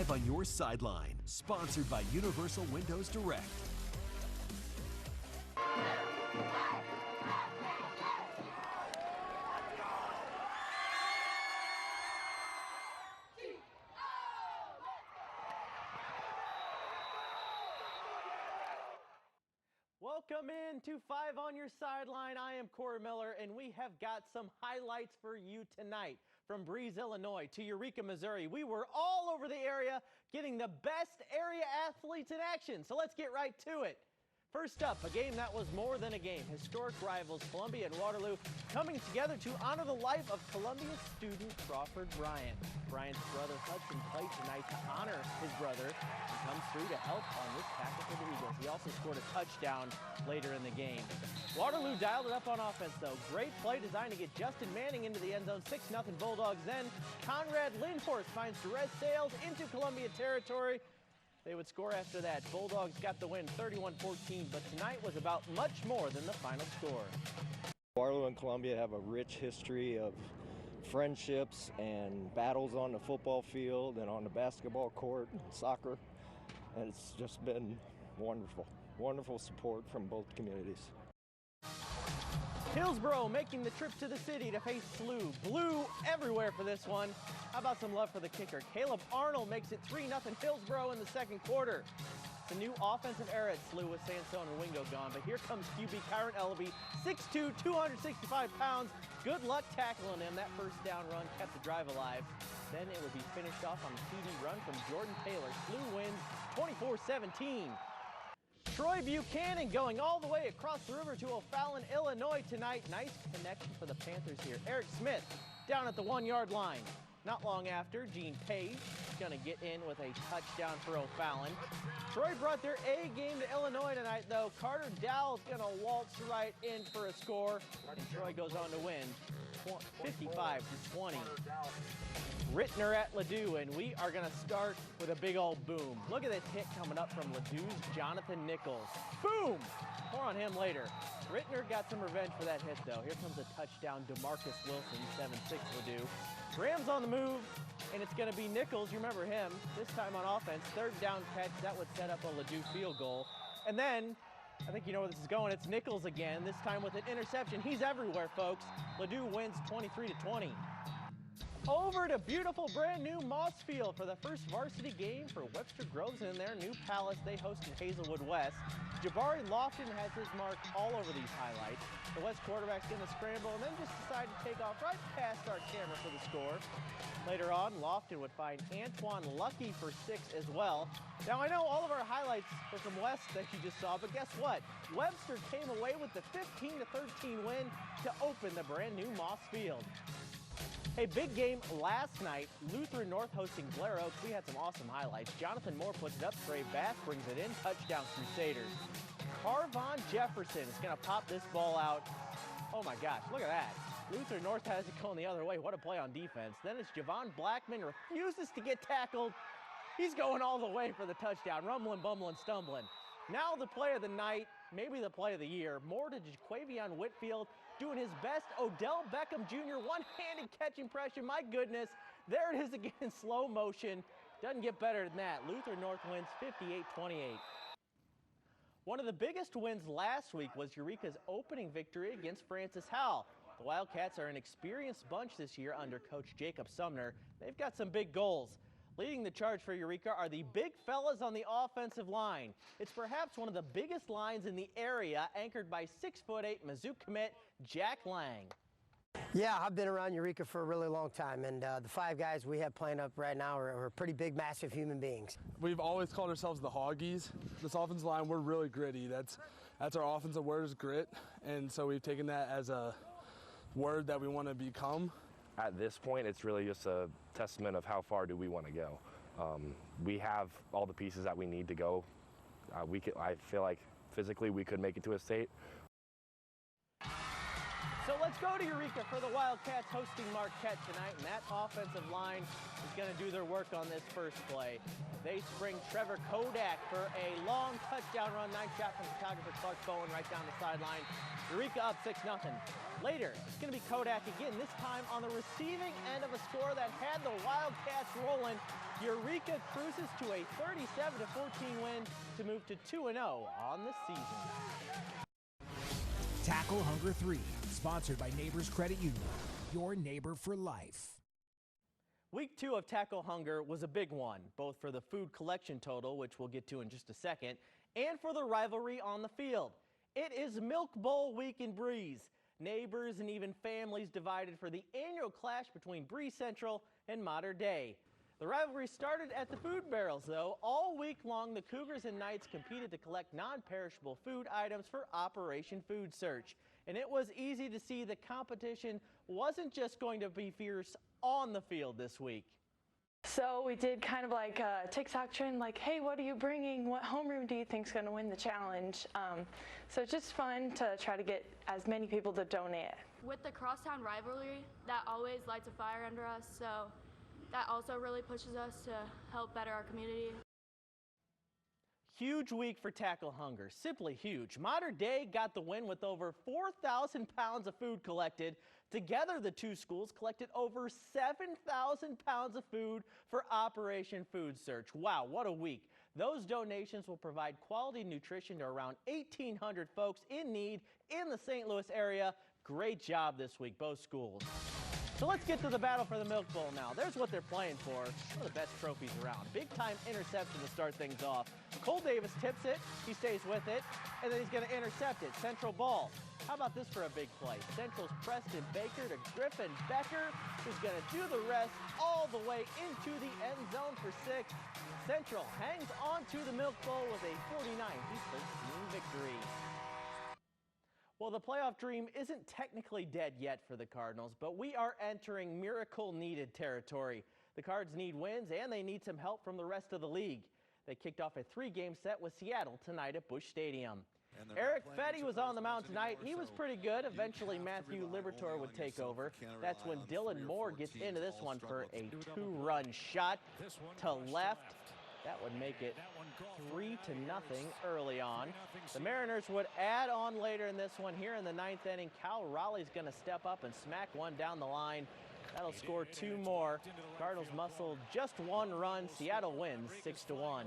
5 on your sideline, sponsored by Universal Windows Direct. Welcome in to 5 on your sideline. I am Corey Miller, and we have got some highlights for you tonight. From Breeze, Illinois to Eureka, Missouri, we were all over the area getting the best area athletes in action. So let's get right to it. First up, a game that was more than a game. Historic rivals Columbia and Waterloo coming together to honor the life of Columbia student Crawford Bryant. Bryant's brother Hudson played tonight to honor his brother and comes through to help on this tackle for the Eagles. He also scored a touchdown later in the game. Waterloo dialed it up on offense, though. Great play designed to get Justin Manning into the end zone. 6-0 Bulldogs. Then Conrad Lindhorst finds Jerez Sales into Columbia territory. They would score after that. Bulldogs got the win 31-14, but tonight was about much more than the final score. Waterloo and Columbia have a rich history of friendships and battles on the football field and on the basketball court and soccer, and it's just been wonderful. Wonderful support from both communities. Hillsboro making the trip to the city to face SLU. Blue everywhere for this one. How about some love for the kicker? Caleb Arnold makes it 3-0 Hillsboro in the second quarter. It's a new offensive era at SLU with Sansone and Wingo gone, but here comes QB Kyron Ellaby, 6'2", 265 pounds. Good luck tackling him. That first down run kept the drive alive. Then it would be finished off on a TD run from Jordan Taylor. SLU wins 24-17. Troy Buchanan going all the way across the river to O'Fallon, Illinois tonight. Nice connection for the Panthers here. Eric Smith down at the 1-yard line. Not long after, Gene Page is going to get in with a touchdown for O'Fallon. Troy brought their A game to Illinois tonight, though. Carter Dowell's going to waltz right in for a score, and Troy goes on to win 55-20. Rittner at Ladue, and we are going to start with a big old boom. Look at this hit coming up from Ladue's Jonathan Nichols. Boom! More on him later. Rittner got some revenge for that hit, though. Here comes a touchdown, DeMarcus Wilson, 7-6 Ladue. Rams on the move, and it's going to be Nichols. You remember him. This time on offense, third down catch. That would set up a Ladue field goal. And then, I think you know where this is going. It's Nichols again, this time with an interception. He's everywhere, folks. Ladue wins 23-20. Over to beautiful brand new Mossfield for the first varsity game for Webster Groves in their new palace. They hosted Hazelwood West. Jabari Lofton has his mark all over these highlights. The West quarterback's going to scramble and then just decide to take off right past our camera for the score. Later on, Lofton would find Antoine Lucky for 6 as well. Now, I know all of our highlights were from West that you just saw, but guess what? Webster came away with the 15-13 win to open the brand new Mossfield. Hey, big game last night. Lutheran North hosting Blair Oaks. We had some awesome highlights. Jonathan Moore puts it up. Trey Bass brings it in. Touchdown Crusaders. Carvon Jefferson is going to pop this ball out. Oh my gosh, look at that. Lutheran North has it going the other way. What a play on defense. Then it's Javon Blackman, refuses to get tackled. He's going all the way for the touchdown. Rumbling, bumbling, stumbling. Now the play of the night, maybe the play of the year. More to Jaquavion Whitfield doing his best Odell Beckham Jr. one-handed catch impression. My goodness, there it is again in slow motion. Doesn't get better than that. Lutheran North wins 58-28. One of the biggest wins last week was Eureka's opening victory against Francis Howell. The Wildcats are an experienced bunch this year under Coach Jacob Sumner. They've got some big goals. Leading the charge for Eureka are the big fellas on the offensive line. It's perhaps one of the biggest lines in the area, anchored by 6'8" Mizzou commit Jack Lang. Yeah, I've been around Eureka for a really long time, and the 5 guys we have playing up right now are pretty big, massive human beings. We've always called ourselves the Hoggies. This offensive line, we're really gritty. That's our offensive word is grit, and so we've taken that as a word that we want to become. At this point, it's really just a testament of how far do we want to go. We have all the pieces that we need to go. I feel like physically we could make it to a state. So let's go to Eureka for the Wildcats hosting Marquette tonight, and that offensive line is going to do their work on this first play. They spring Trevor Kodak for a long touchdown run, nice shot from photographer Clark Bowen right down the sideline. Eureka up 6-0. Later, it's going to be Kodak again, this time on the receiving end of a score that had the Wildcats rolling. Eureka cruises to a 37-14 win to move to 2-0 on the season. Tackle Hunger 3, sponsored by Neighbors Credit Union, your neighbor for life. Week 2 of Tackle Hunger was a big one, both for the food collection total, which we'll get to in just a second, and for the rivalry on the field. It is Milk Bowl week in Breeze. Neighbors and even families divided for the annual clash between Breeze Central and Mater Dei. The rivalry started at the food barrels, though. All week long, the Cougars and Knights competed to collect non-perishable food items for Operation Food Search. And it was easy to see the competition wasn't just going to be fierce on the field this week. So we did kind of like a TikTok trend, like, hey, what are you bringing? What homeroom do you think is going to win the challenge? So it's just fun to try to get as many people to donate. With the crosstown rivalry, that always lights a fire under us, so that also really pushes us to help better our community. Huge week for Tackle Hunger, simply huge. Mater Dei got the win with over 4,000 pounds of food collected. Together, the two schools collected over 7,000 pounds of food for Operation Food Search. Wow, what a week. Those donations will provide quality nutrition to around 1,800 folks in need in the St. Louis area. Great job this week, both schools. So let's get to the battle for the Milk Bowl now. There's what they're playing for. One of the best trophies around. Big-time interception to start things off. Cole Davis tips it. He stays with it. And then he's going to intercept it. Central ball. How about this for a big play? Central's Preston Baker to Griffin Becker, who's going to do the rest all the way into the end zone for 6. Central hangs on to the Milk Bowl with a 49-13 victory. Well, the playoff dream isn't technically dead yet for the Cardinals, but we are entering miracle-needed territory. The Cards need wins, and they need some help from the rest of the league. They kicked off a 3-game set with Seattle tonight at Busch Stadium. Eric Fetty was on the mound tonight. He was pretty good. Eventually, Matthew Liberatore would take over. That's when Dylan Moore gets into this one for a 2-run shot to left. That would make it 3-0 early on. The Mariners would add on later in this one. Here in the 9th inning, Cal Raleigh's going to step up and smack one down the line. That'll score 2 more. Cardinals muscle just 1 run. Seattle wins 6-1.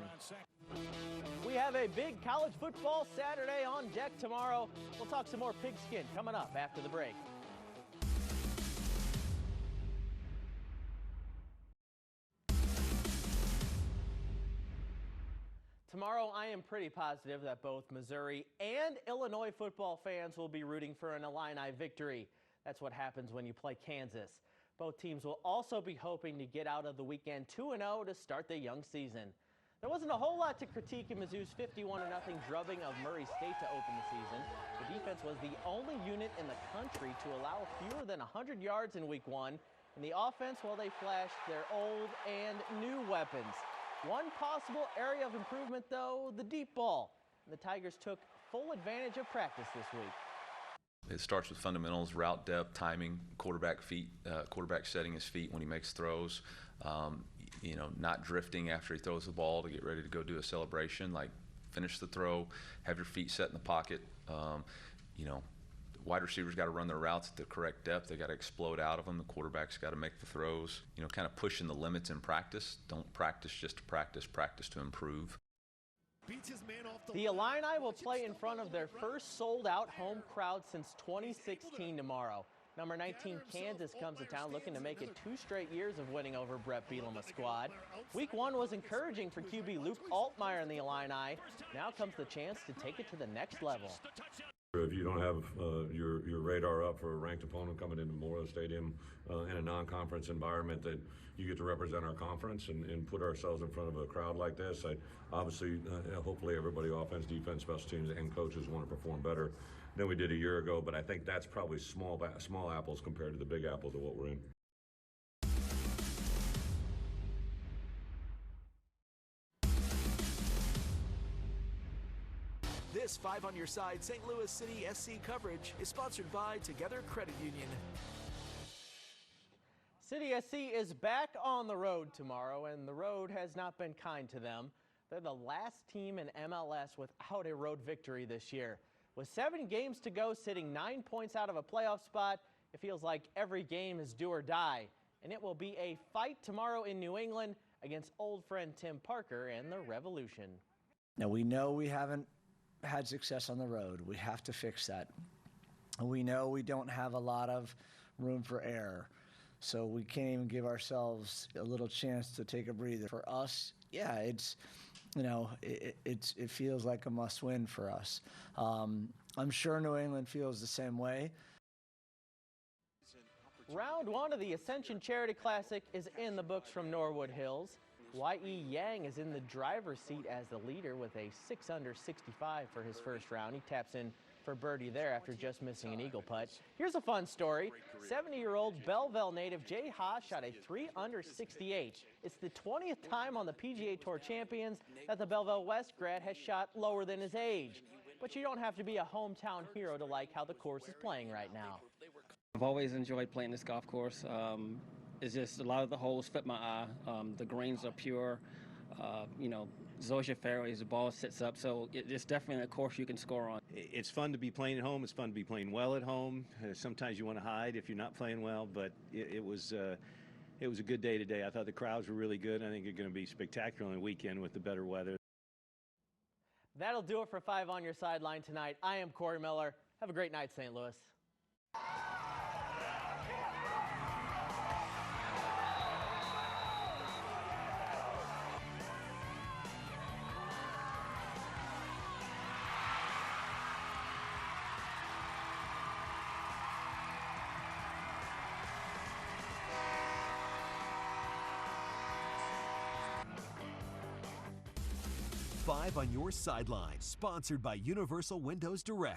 We have a big college football Saturday on deck tomorrow. We'll talk some more pigskin coming up after the break. Tomorrow, I am pretty positive that both Missouri and Illinois football fans will be rooting for an Illini victory. That's what happens when you play Kansas. Both teams will also be hoping to get out of the weekend 2-0 to start the young season. There wasn't a whole lot to critique in Mizzou's 51-0 drubbing of Murray State to open the season. The defense was the only unit in the country to allow fewer than 100 yards in Week 1. In the offense, well, they flashed their old and new weapons. One possible area of improvement, though, the deep ball. The Tigers took full advantage of practice this week. It starts with fundamentals, route depth, timing, quarterback setting his feet when he makes throws, not drifting after he throws the ball to get ready to go do a celebration, like finish the throw, have your feet set in the pocket. Wide receivers got to run their routes at the correct depth. They got to explode out of them. The quarterback's got to make the throws. Kind of pushing the limits in practice. Don't practice just to practice, practice to improve. The Illini will play in front of their first sold-out home crowd since 2016 tomorrow. Number 19 Kansas comes to town looking to make it 2 straight years of winning over Brett Bielema's squad. Week 1 was encouraging for QB Luke Altmaier and the Illini. Now comes the chance to take it to the next level. If you don't have your radar up for a ranked opponent coming into Memorial Stadium in a non-conference environment, that you get to represent our conference and put ourselves in front of a crowd like this. Hopefully everybody, offense, defense, special teams, and coaches want to perform better than we did a year ago. But I think that's probably small apples compared to the big apples of what we're in. This 5 on Your Side St. Louis City SC coverage is sponsored by Together Credit Union. City SC is back on the road tomorrow, and the road has not been kind to them. They're the last team in MLS without a road victory this year. With 7 games to go, sitting 9 points out of a playoff spot, it feels like every game is do or die. And it will be a fight tomorrow in New England against old friend Tim Parker and the Revolution. Now, we know we haven't had success on the road. We have to fix that. We know we don't have a lot of room for error. So we can't even give ourselves a little chance to take a breather. For us, yeah, it's, you know, it feels like a must-win for us. I'm sure New England feels the same way. Round 1 of the Ascension Charity Classic is in the books from Norwood Hills. Y.E. Yang is in the driver's seat as the leader with a 6 under 65 for his first round. He taps in for birdie there after just missing an eagle putt. Here's a fun story. 70-year-old Belleville native Jay Haas shot a 3 under 68. It's the 20th time on the PGA Tour Champions that the Belleville West grad has shot lower than his age. But you don't have to be a hometown hero to like how the course is playing right now. I've always enjoyed playing this golf course. It's just a lot of the holes fit my eye. The greens are pure. You know, Zoysia fairways, the ball sits up, so it's definitely a course you can score on. It's fun to be playing at home. It's fun to be playing well at home. Sometimes you want to hide if you're not playing well, but it was a good day today. I thought the crowds were really good. I think it's going to be spectacular on the weekend with the better weather. That'll do it for 5 on Your Sideline tonight. I am Corey Miller. Have a great night, St. Louis. Five on Your Sideline, sponsored by Universal Windows Direct.